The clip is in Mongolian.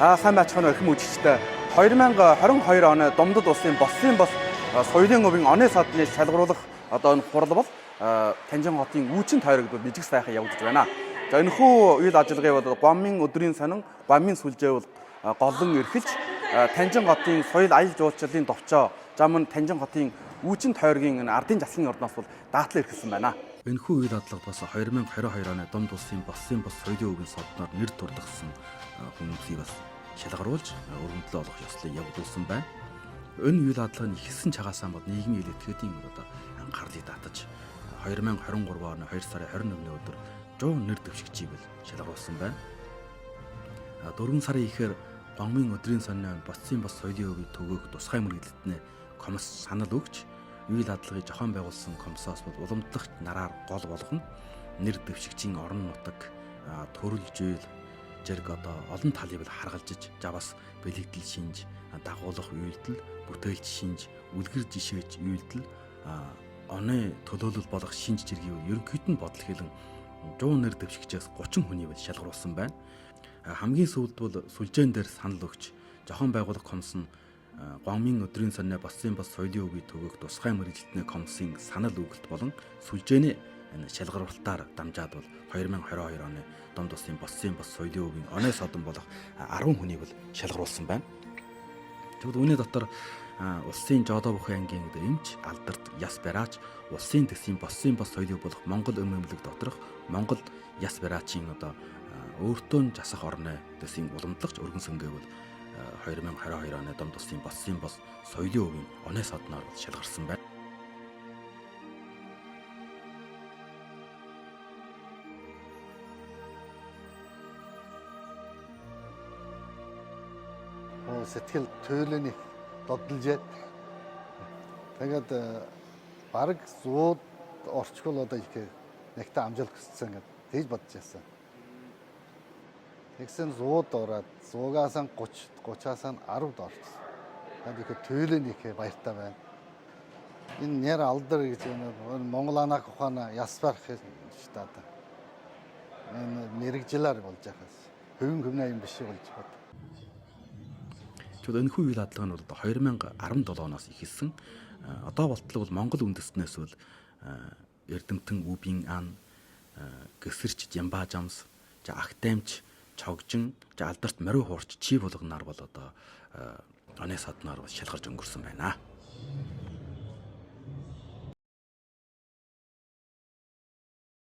Сайн байцгаана өрхөм үжигчтэй 2022 оны Домдод улсын бослын бос соёлын өвийн оны садны шалгаруулах одоо энэ хурал бол Танжин хотын үүчин тойрогт бижиг сайхан явагдаж байна. За энэхүү үйл ажиллагаа бол Гомын өдрийн сонин, Гомын сүлжээ бол голлон эрхэлж Танжин хотын соёл аял жуулчлалын товчоо, за мөн Танжин хотын үүчин тойргийн ардын заслын орноос бол даатлан эрхэлсэн байна. Энэхүү үйл ажиллагаа бас 2022 оны Домд улсын бослын бос соёлын өвийн содноор нэр турдагсан хүмүүсийг бас шалгаруулж өргөмжлөө олох ёслыг явуулсан байна. Энэ үйл ажиллагааны ихсэн чагаасаа бол нийгмийн элитгэдийн одоо анхаарлыг татаж 2023 оны 2 сарын 21-ний өдөр 100 нэр дэвшигчийг шалгаруулсан байна. 4 сарын ихээр Гомын өдрийн сонин бослын бос соёлын өвийг төгөөх тусгай мөрөглөлтний комисс санал өгч үйл ажиллагааг зохион байгуулсан комиссоос бол уламжлалт нараар гол болгоно нэр дэвшигчийн орон нутаг төрөл жийл зэрэг одоо олон талыг харгалзаж завас бэлэгдэл шинж дагуулах үйлдэл бүтээлч шинж үлгэр жишээч үйлдэл оны төлөөлөл болох шинж зэргийг ерөнхийд нь бодол хэлэн 100 нэр дэвшигчээс 30 хүний шалгаруулсан байна. Хамгийн сүүлд бол сүлжээн дээр санал өгч зохион байгуулах комисс нь Гомын өдрийн сонин бослын бос соёлын өвийг төгөөх тусгай мэргэжилтний комиссийн санал өгөлт болон сүлжээний шалгаруулалтаар дамжаад бол 2022 оны Домд улсын бослын бос соёлын өвийн оны содон болох 10 хүнийг шалгаруулсан байна. Тэгвэл үүний дотор улсын Жодоо бүхэн ангийн эмч Алдарт Яс Бараач, улсын төсвийн бослын бос соёлын өв болох Монгол өмнөмлөг доторх Монгол Яс Бараачийн одоо өөртөө засах орны төсвийн уламжлагч өргөн сөнгөв 2022 оны Домд улсын бослын бос соёлын өвийн оны содноор шалгарсан байна. Сэтгэл туйлын додолжээд тэгээд бараг 100 орчгол одоо их нэгтээ амжилт хүссэн гэдэг тэгж бодож байсан. Тэгсэн 100-д ороод 100-аас нь 30-аас нь 10-д орсон. Тэгээд их туйлын их баяртай байна. Энэ нэр алдар гэж Монгол анаа ухаана ясвар штат. Энэ мэрэгжилэр болж байхаас хөвөн юм биш болж байна. Тэгвэл энэхүү үйл ажиллагаа нь бол 2017 оноос эхэлсэн. Одоо болтол бол Монгол үндэстнээс бол Эрдэмтэн Үбийн ан, Гэсэрч Жамбаажамс, за Ахтаймч, Чогжин, за Алдарт Мориу хуурч чи болгонаар бол одоо оны саднаар шалгарч өнгөрсөн байна.